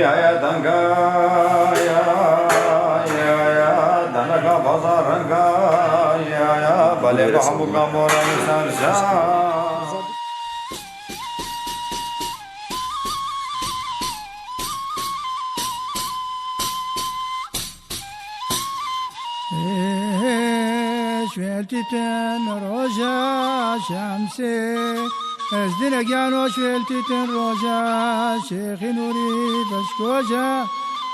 يا دنگا يا دنگا بازارنگا يا بالي بحبوكا مورا نسانشا شويلتين روجا شمسي ازدنا جانو شويلتين روجا شيخي نوري بشكوجا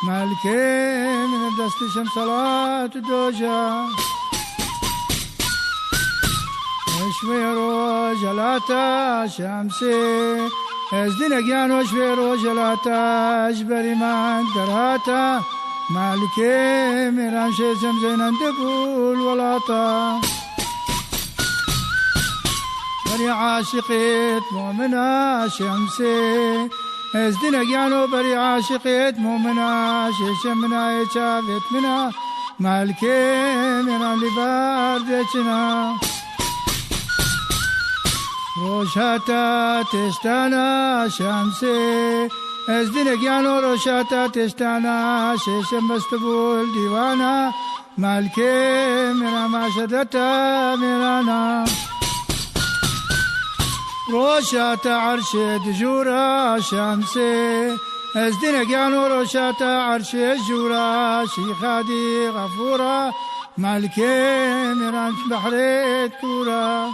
مالكي من دست شمس صلاة دوجا شوي روجا لاتا شمسي ازدنا جانو شوي روجا لاتا اجبري ما درهاتا مالكي ميران شي زمزين اندقول ولاطا بري عاشقيت مؤمنة شمسي ازدنا جانو بري عاشقيت مؤمنة شي شمنا يشافت منا مالكي ميران لباردتنا روشاتا تشتانا شمسي ازدنا جانو روشاتا تشتانا شيشم بستبول ديوانا مالكي ميرا ما شدتا ميرانا روشاتا عرشي دجورا شمسي ازدنا جانو روشاتا عرشي جورا شيخادي غفورا مالكي ميران بحريت كورا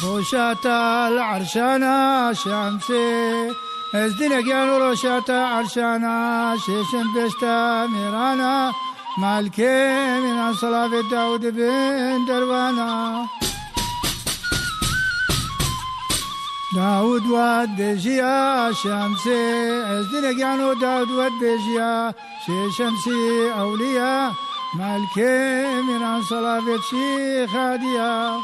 روشاتا العرشانا شمسي ازدنا جانو روشاتا عرشانا شيشن بشتا ميرانا مالكي من صلاة داود بن دروانا داود واد بيجيا شمسي ازدنا جانو داود واد بيجيا شمسي أولياء مالكي من صلاة شيخ هادية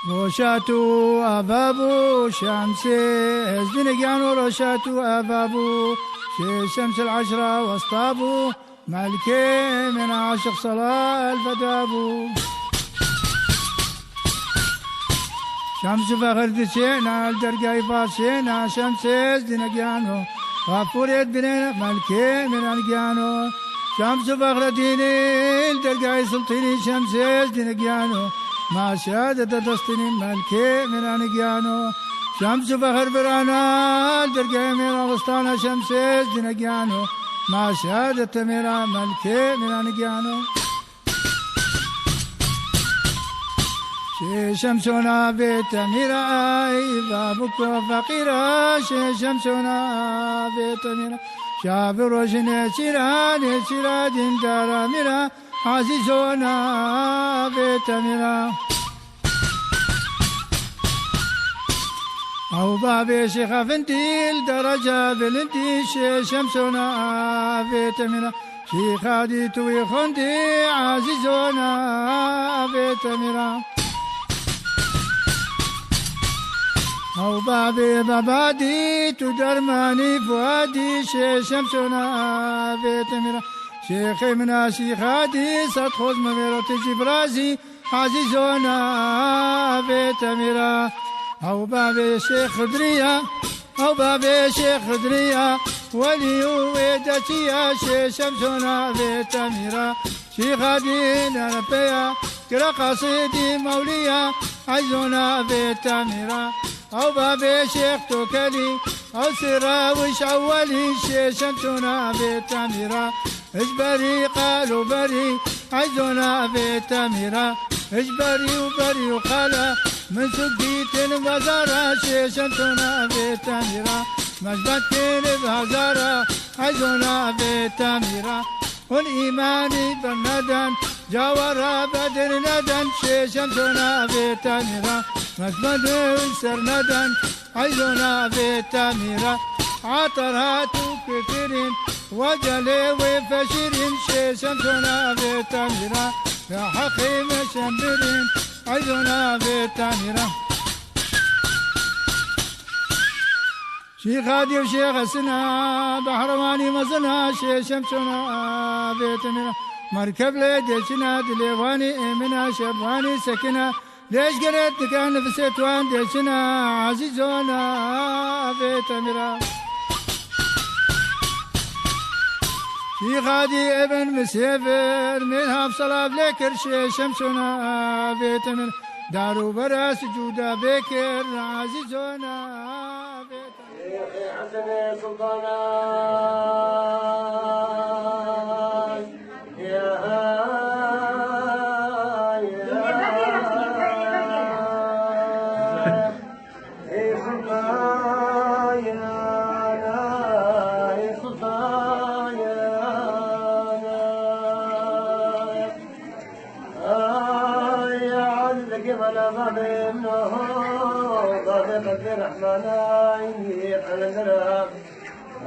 روشاتو أبابو شمسي ازدنا جانو روشاتو أبابو شمس العشرة واصطابو مالكي من عاشق صلاة الفدابو شمس فخر دسينا الدرقاي فارسينا شمس ازدنا جانو غفوريت بنينا مالكي من الجانو شمس فخر ديني الدرقاي سلطيني شمس ازدنا جانو ما شهادة دستني مالكي من أنجانو شمس فخر برانا درقاي من أغسطانا شمس دنجانو ما شهادة ميرا مالكي من أنجانو شي شمسونا بيت ميرا أي بابك فقيرا شي شمسونا بيت ميرا شاب روشني شيرا دين دارا ميرا عزيزونا بيت ميرا أو بابي شيخ فنديل درجة بلندي شمسونا بيت ميرا شيخ هادي توي خندي عزيزونا بيت ميرا أو بابادي تدرماني فؤادي شمسونا بيت ميرا شيخي منا شيخ هادي ستخوز مميرو تجي برازي عزيزونا بيت ميرا أو بابي شيخ خدرية أو بابي شيخ خدرية ولي ويدتي شمسونا بيت ميرا شيخ هادي نربيا كرا قصيدي مولية عزونا بيت ميرا أو بابي شيخ توكلي أو سراوش أولي شمسونا بيت ميرا اجبري قالوا بري عزونا بيت ميرا اجبري وبري وقالا من سقيت بزارة شمسونا بيت ميرا مجبتين بهزارة عزونا بيت ميرا والإيماني بالندن جاورا بدر ندن شمسونا بيت ميرا مجبد سر ندن عزونا بيت ميرا عطرات كثيرين وجلي وفشيرين شمسونا بيت ميرا يا حقيم شمبرين عزونا بيت ميرا شيخ هادي وشيخ سنا بحرماني مزنا شمسونا بيت ميرا مركب ليدشنا دليواني امنا شبواني سكنا ليش قلت كان نفسيت واندشنا عزيزونا في تمرة في غادي ابن مسيفر منها بصلاة لكرش شمسنا في تمرة دارو برا سجودا بكر عزيزونا في تمرة حسن سلطانا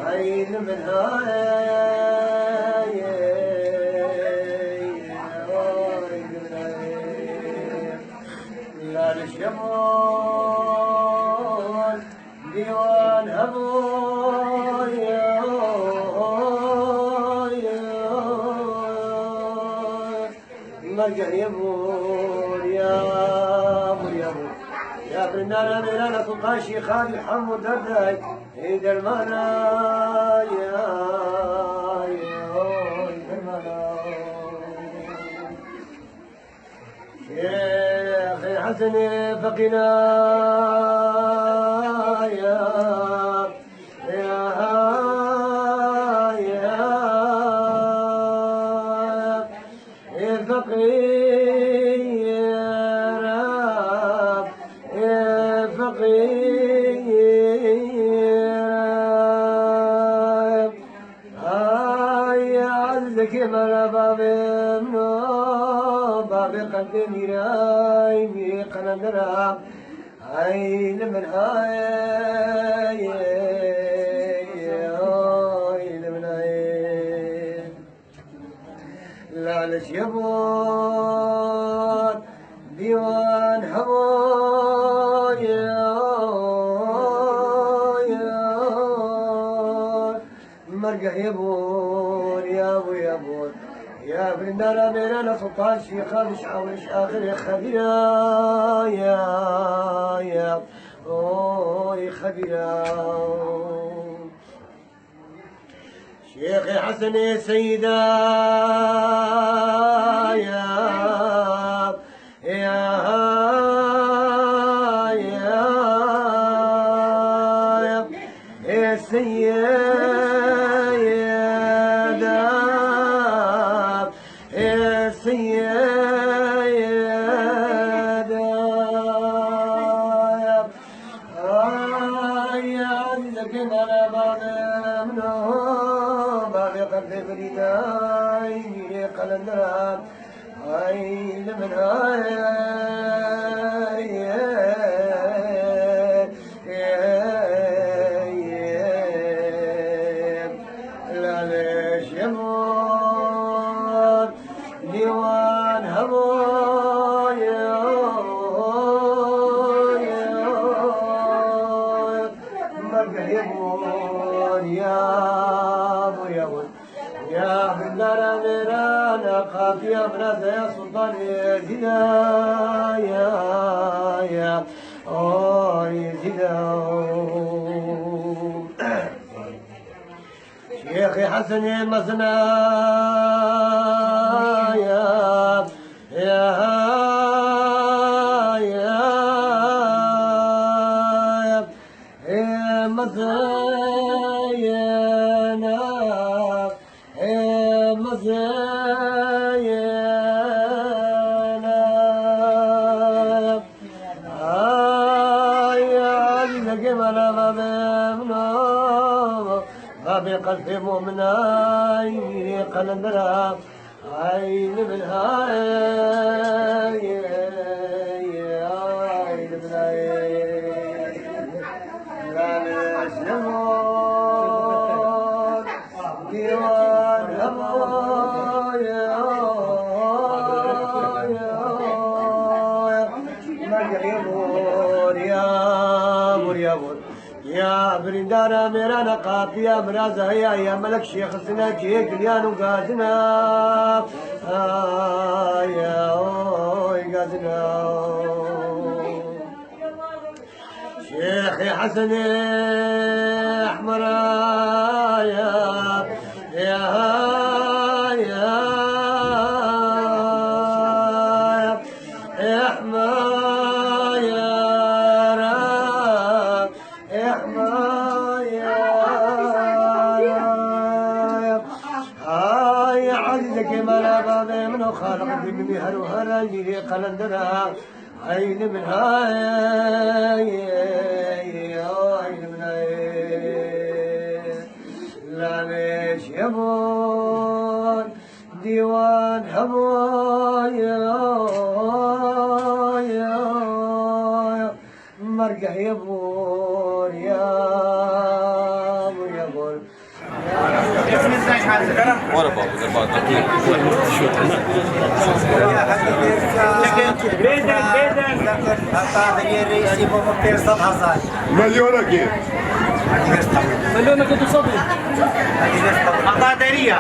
عين منها لا الشمال ديوان هبول مرجع يبول يا مريم يا برنانا ميرانا سلطان شيخان محمد درداي عيد المانا يا عيد المانا شيخ حسن فقنا يا فقير فقير عزك مرا باب منو باب قلبي راي قلندرا عين من عين من عين لعنش يبون ديوان حمود مرقح يبون يا ابو يبون يا ابن النار ميرانا سلطان شيخا مش عاوش اخر خبيرا يا اوي خبيرا شيخي حسن يا سيدا يا سيدا يا سيدا يا عندك انا بعد منه بابي قلبي بريداي قلندرا عين من لا ليش يموت ديوان هبول مرقح يموت يا ابو يموت يا بندر ميرانا قافية بنات يا سلطان يزيدا يا يزيدا شيخي حسن مزنا يا مزينا مزينا يا عزك ملا مبنى بابي قلبي مؤمناي قلندرا عين منها عين منها لا نسلمون ديوان مريم يا برندانا ميرانا قاب يا مرازة يا ملك شيخ السنة جيك اليان وقادنا يا قادنا شيخي حسن احمر يا احمر يا رب احمر يا عزيزك ما باب من خالق من هر وهر يجي قلندرها عين من هاي عين من هاي لا مش يبون ديوان حمون يا مرقح يبون يا بون ورا بابا ده بعد مليونة كيف؟ مليونة كنت صبري قطع درية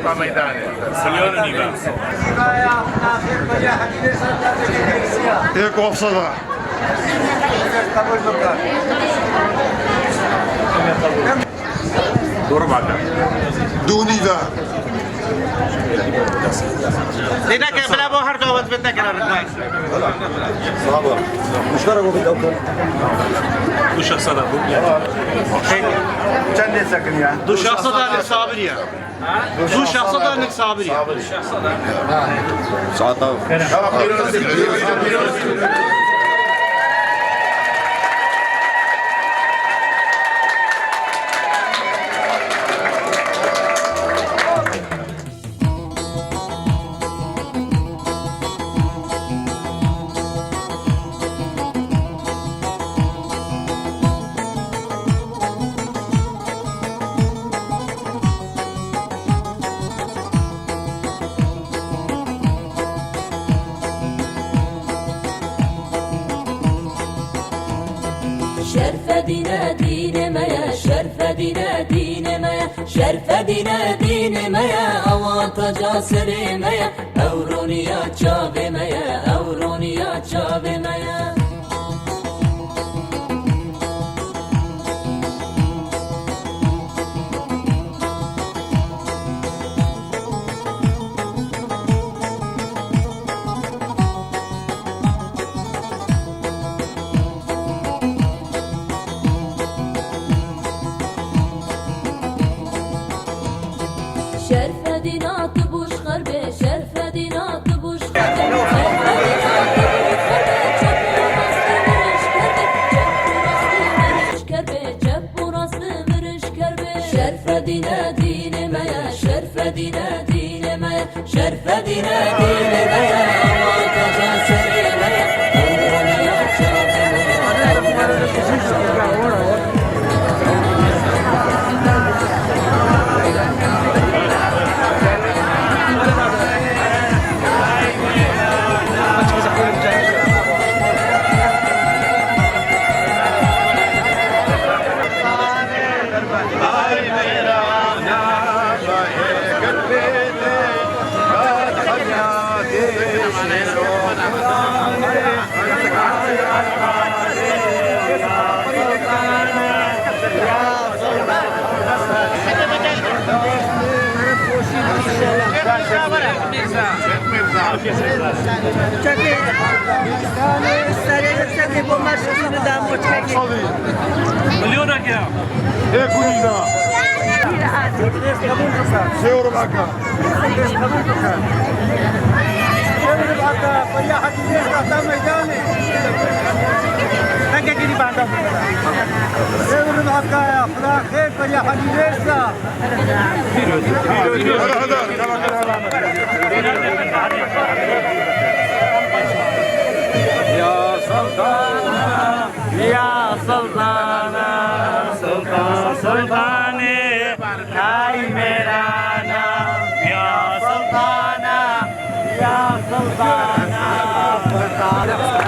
قطع ميداني مليونة نيبا هيك وفصلها دور بعدها دوني ذا لذلك بلا بوهر دوت بدك الرجال صعبة مشتركوا في الأوكل دو شخصة دا كان ساكن يعني دو شخصة دا انك صابرية دو شخصة دا انك صابرية ساعتها شرف دينا دين مايا شرف دينا دين مايا شرف دينا دين مايا اوان تجاسر مايا اورونيا چاب مايا اورونيا چاب مايا شرف دينا تبوش خربي شرف دينا تبوش شرف دينا دين مايا شرف دينا دين مايا شرف دينا دين مايا أوان تجاسر مايا أورونيا چاب مليونة كده هيك ونينا سيور بعكا يا سلطان يا سلطانة سلطان سلطاني هاي ميرانا يا سلطانة يا سلطانة سلطانة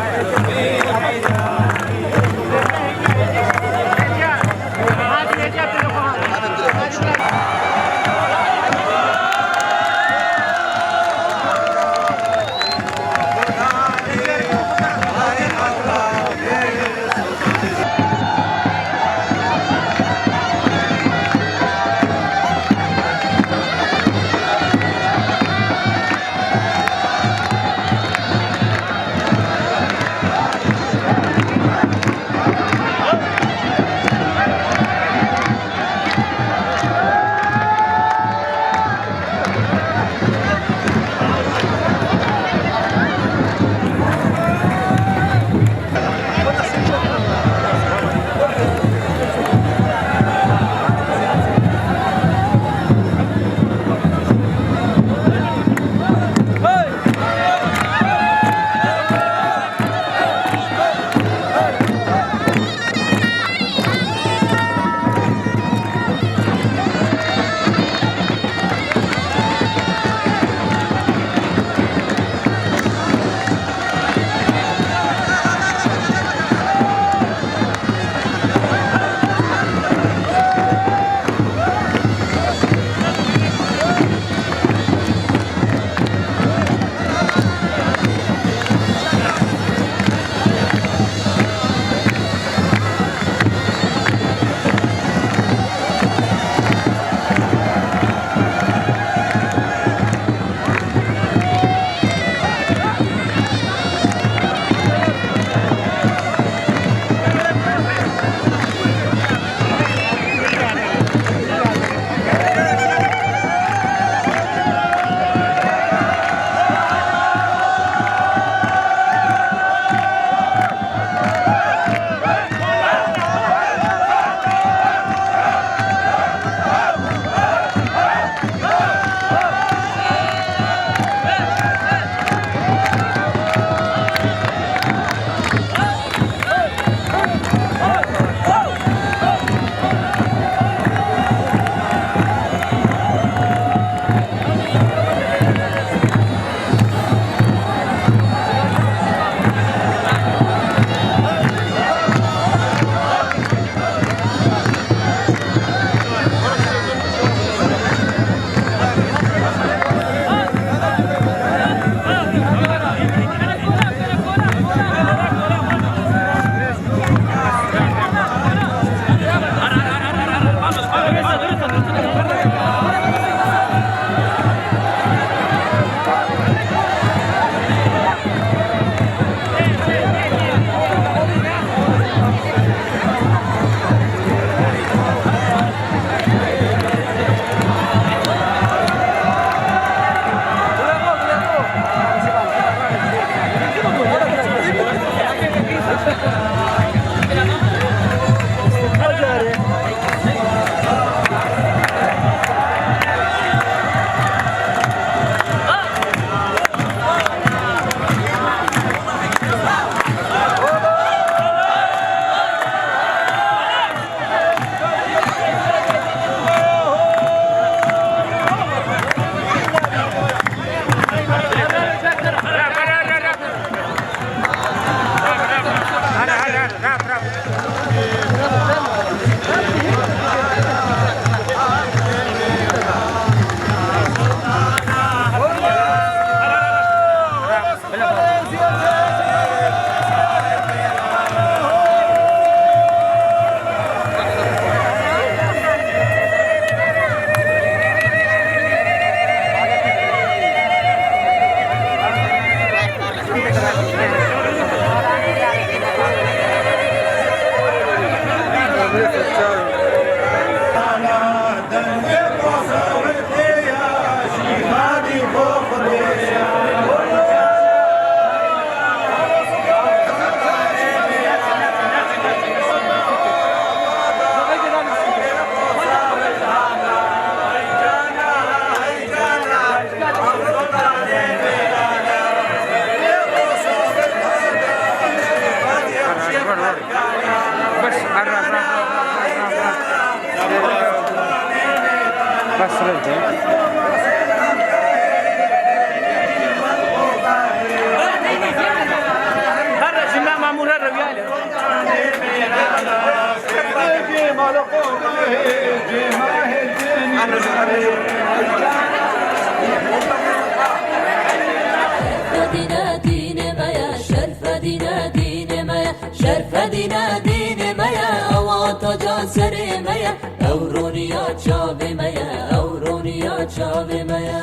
شرفدینا دین میا اوانتا جان سر میا اورونیا چاوی میا اورونیا چاوی میا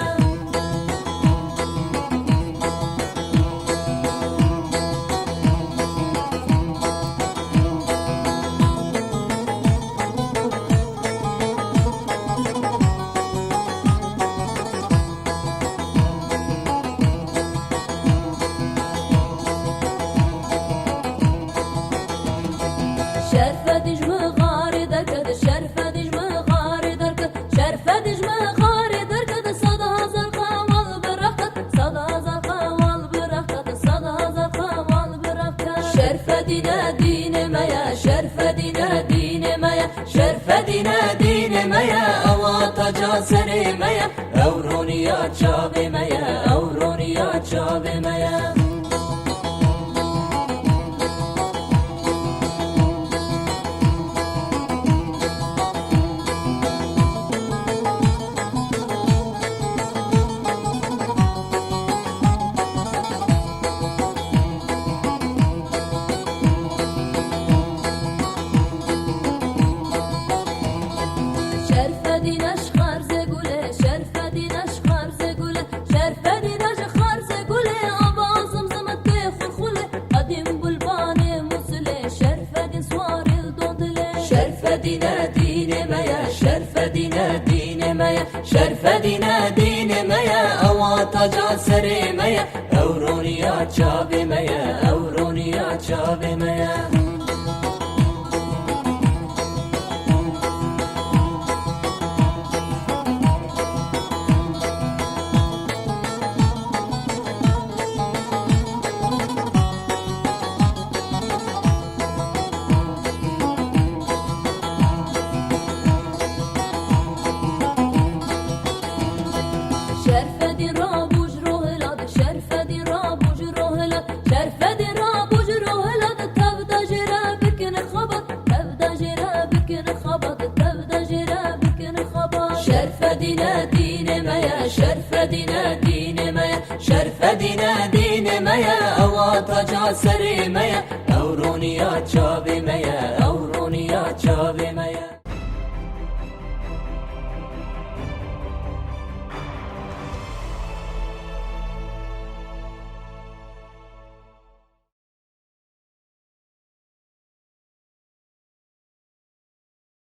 شرفدینا دین میا اوانتا جان سر میا اورونیا چاوی میا اورونیا چاوی میا شرفدینا دین میا اوانتا جان سر میا اورونیا چاوی میا اورونیا چاوی میا شرفدینا دین میا اوانتا جان سر میا اورونیا چاوی میا